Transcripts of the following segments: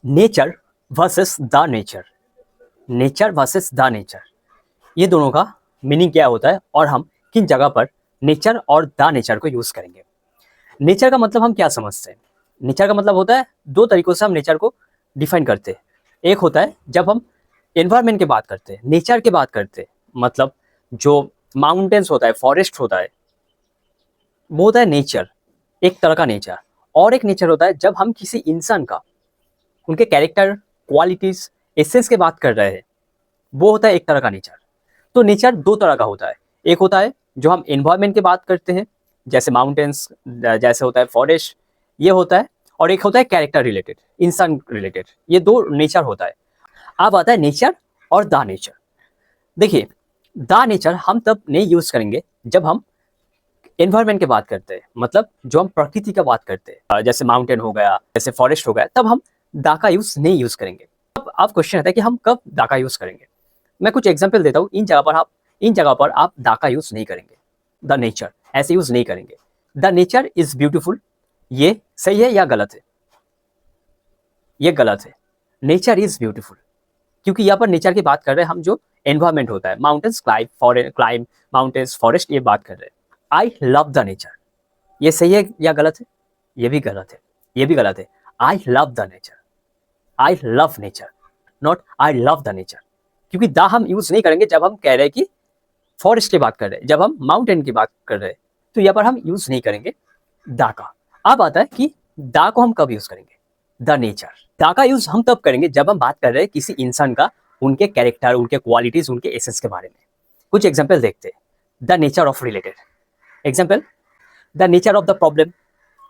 Nature versus the nature, nature versus the nature, ये दोनों का मीनिंग क्या होता है और हम किन जगह पर नेचर और द नेचर को यूज करेंगे। नेचर का मतलब हम क्या समझते हैं? नेचर का मतलब होता है, दो तरीकों से हम नेचर को डिफाइन करते हैं। एक होता है जब हम एनवायरनमेंट की बात करते हैं, नेचर की बात करते हैं, मतलब जो माउंटेन्स होता है, फॉरेस्ट होता है, वो होता है नेचर, एक तरह का नेचर। और एक नेचर होता है जब हम किसी इंसान का, उनके कैरेक्टर, क्वालिटीज, एसेंस की बात कर रहे हैं, वो होता है एक तरह का नेचर। तो नेचर दो तरह का होता है। एक होता है जो हम एनवायरनमेंट की बात करते हैं, जैसे माउंटेन्स, जैसे होता है फॉरेस्ट, ये होता है। और एक होता है कैरेक्टर रिलेटेड, इंसान रिलेटेड। ये दो नेचर होता है। अब आता है नेचर और द नेचर। देखिए, द नेचर हम तब नहीं यूज करेंगे जब हम एनवायरनमेंट की बात करते हैं, मतलब जो हम प्रकृति का बात करते हैं, जैसे माउंटेन हो गया, जैसे फॉरेस्ट हो गया, तब हम दा का यूज नहीं यूज करेंगे। अब क्वेश्चन आता है कि हम कब दा का यूज करेंगे। मैं कुछ एग्जांपल देता हूँ। इन जगह पर आप दा का यूज नहीं करेंगे, द नेचर ऐसे यूज नहीं करेंगे। द नेचर इज ब्यूटीफुल, ये सही है या गलत है? ये गलत है। नेचर इज ब्यूटीफुल, क्योंकि यहाँ पर नेचर की बात कर रहे हैं हम, जो एनवायरमेंट होता है, माउंटेन्स, क्लाइम माउंटेन्स, फॉरेस्ट, ये बात कर रहे हैं। आई लव द नेचर, ये सही है या गलत है? ये भी गलत है, ये भी गलत है। I love the nature, I love nature, not I love the nature. क्योंकि द हम यूज नहीं करेंगे जब हम कह रहे हैं कि फॉरेस्ट की बात कर रहे हैं, जब हम माउंटेन की बात कर रहे हैं, तो यहाँ पर हम यूज नहीं करेंगे द का। अब आता है कि द को हम कब यूज करेंगे? The nature. द का यूज हम तब करेंगे जब हम बात कर रहे हैं किसी इंसान का, उनके कैरेक्टर, उनके क्वालिटीज, उनके एसेंस के बारे में। कुछ एग्जाम्पल देखते हैं। The nature of related example, the nature of the problem,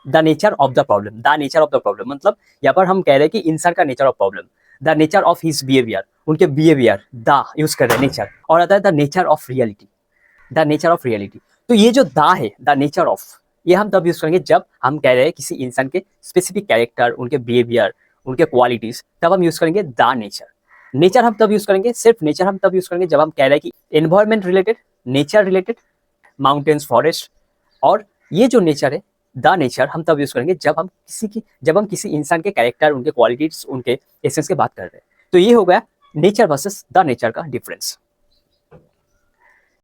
the nature of the problem, the nature of the problem, मतलब यहाँ पर हम कह रहे हैं कि इंसान का nature of problem. The nature of his behaviour, उनके बिहेवियर, द यूज कर रहे हैं नेचर। और आता है the nature of reality, the nature of reality. तो ये जो द है, द नेचर ऑफ, ये हम तब यूज करेंगे जब हम कह रहे हैं किसी इंसान के स्पेसिफिक कैरेक्टर, उनके बिहेवियर, उनके क्वालिटीज, तब हम यूज करेंगे द नेचर। नेचर हम तब यूज करेंगे, सिर्फ नेचर हम तब यूज करेंगे जब हम कह रहे हैं कि environment related, nature related, mountains, forest. और ये जो नेचर है, द नेचर, हम तब यूज करेंगे जब हम किसी इंसान के कैरेक्टर, उनके क्वालिटीज, उनके एसेंस की बात कर रहे हैं। तो ये हो गया नेचर वर्सेस द नेचर का डिफरेंस।